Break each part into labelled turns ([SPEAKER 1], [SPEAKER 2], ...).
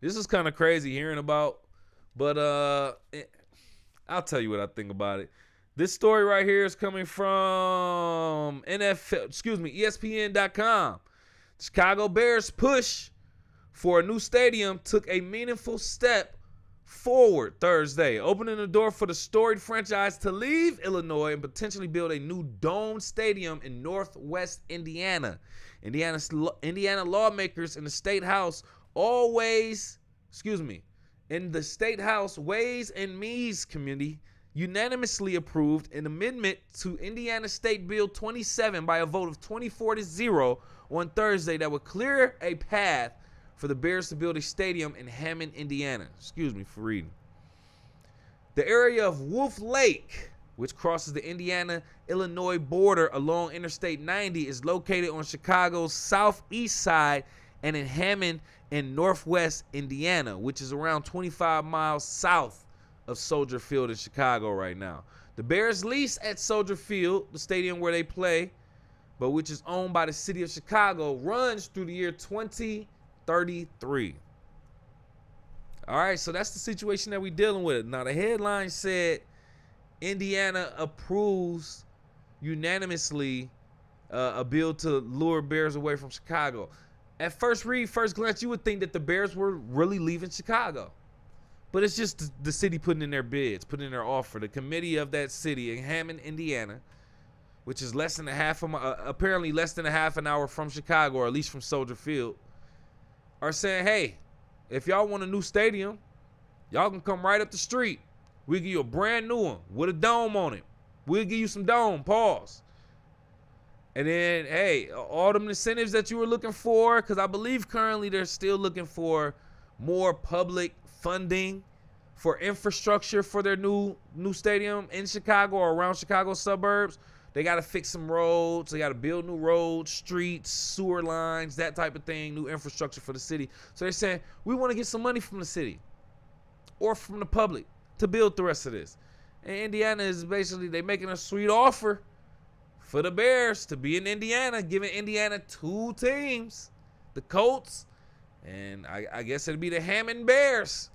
[SPEAKER 1] This is kind of crazy hearing about, but I'll tell you what I think about it. This story right here is coming from ESPN.com. Chicago Bears push for a new stadium took a meaningful step forward Thursday, opening the door for the storied franchise to leave Illinois and potentially build a new domed stadium in Northwest Indiana. Indiana lawmakers in the state house in the state house Ways and Means Committee unanimously approved an amendment to Indiana State Bill 27 by a vote of 24-0 on Thursday that would clear a path for the Bears to build a stadium in Hammond, Indiana. Excuse me for reading. The area of Wolf Lake, which crosses the Indiana-Illinois border along Interstate 90, is located on Chicago's southeast side and in Hammond in northwest Indiana, which is around 25 miles south of Soldier Field in Chicago right now. The Bears lease at Soldier Field, the stadium where they play, but which is owned by the city of Chicago, runs through the year 2033. All right, so that's the situation that we're dealing with. Now, the headline said Indiana approves unanimously a bill to lure Bears away from Chicago. At first glance, you would think that the Bears were really leaving Chicago. But it's just the city putting in their bids, putting in their offer. The committee of that city in Hammond, Indiana, which is apparently less than a half an hour from Chicago, or at least from Soldier Field, are saying, hey, if y'all want a new stadium, y'all can come right up the street. We'll give you a brand new one with a dome on it. We'll give you some dome, pause. And then, hey, all them incentives that you were looking for, because I believe currently they're still looking for more public funding for infrastructure for their new stadium in Chicago or around Chicago suburbs. They got to fix some roads. They got to build new roads, streets, sewer lines, that type of thing, new infrastructure for the city. So they're saying, we want to get some money from the city or from the public to build the rest of this. And Indiana is basically, they making a sweet offer for the Bears to be in Indiana, giving Indiana two teams, the Colts, and I guess it'd be the Hammond Bears.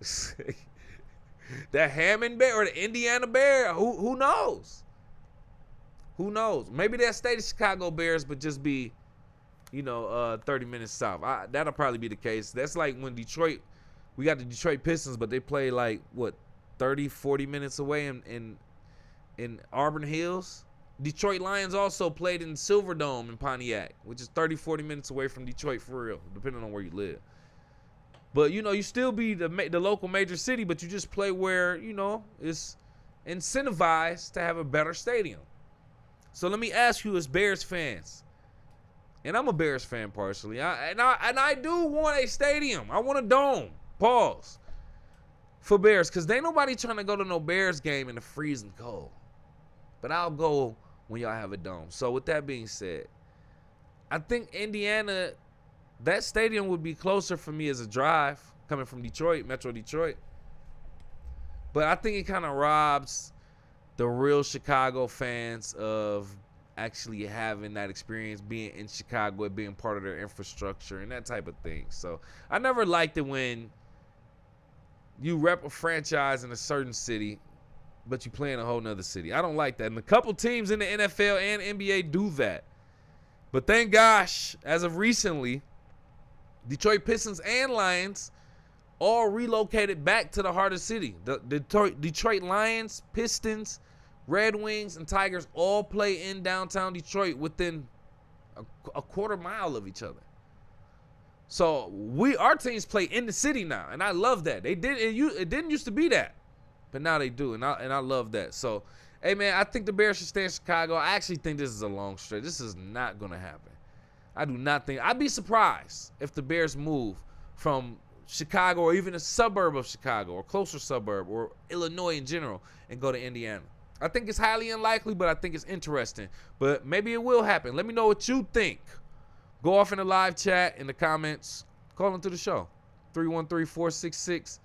[SPEAKER 1] The Hammond Bear or the Indiana Bear. Who knows? Who knows? Maybe they'll stay the Chicago Bears, but just be, 30 minutes south. That'll probably be the case. That's like when we got the Detroit Pistons, but they play like, 30, 40 minutes away in Auburn Hills. Detroit Lions also played in Silverdome in Pontiac, which is 30, 40 minutes away from Detroit for real, depending on where you live. But, you still be the local major city, but you just play where, it's incentivized to have a better stadium. So let me ask you as Bears fans, and I'm a Bears fan partially, I do want a stadium. I want a dome, pause, for Bears, because ain't nobody trying to go to no Bears game in the freezing cold. But I'll go when y'all have a dome. So with that being said, I think Indiana, that stadium would be closer for me as a drive coming from Detroit, Metro Detroit. But I think it kind of robs the real Chicago fans of actually having that experience, being in Chicago and being part of their infrastructure and that type of thing. So I never liked it when you rep a franchise in a certain city, but you play in a whole nother city. I don't like that. And a couple teams in the NFL and NBA do that. But thank gosh, as of recently, Detroit Pistons and Lions all relocated back to the heart of the city. The Detroit Lions, Pistons, Red Wings, and Tigers all play in downtown Detroit within a quarter mile of each other. So our teams play in the city now, and I love that. It didn't used to be that. But now they do, and I love that. So, hey, man, I think the Bears should stay in Chicago. I actually think this is a long stretch. This is not going to happen. I do not think. I'd be surprised if the Bears move from Chicago or even a suburb of Chicago or closer suburb or Illinois in general and go to Indiana. I think it's highly unlikely, but I think it's interesting. But maybe it will happen. Let me know what you think. Go off in the live chat, in the comments. Call into the show. 313-466-4386.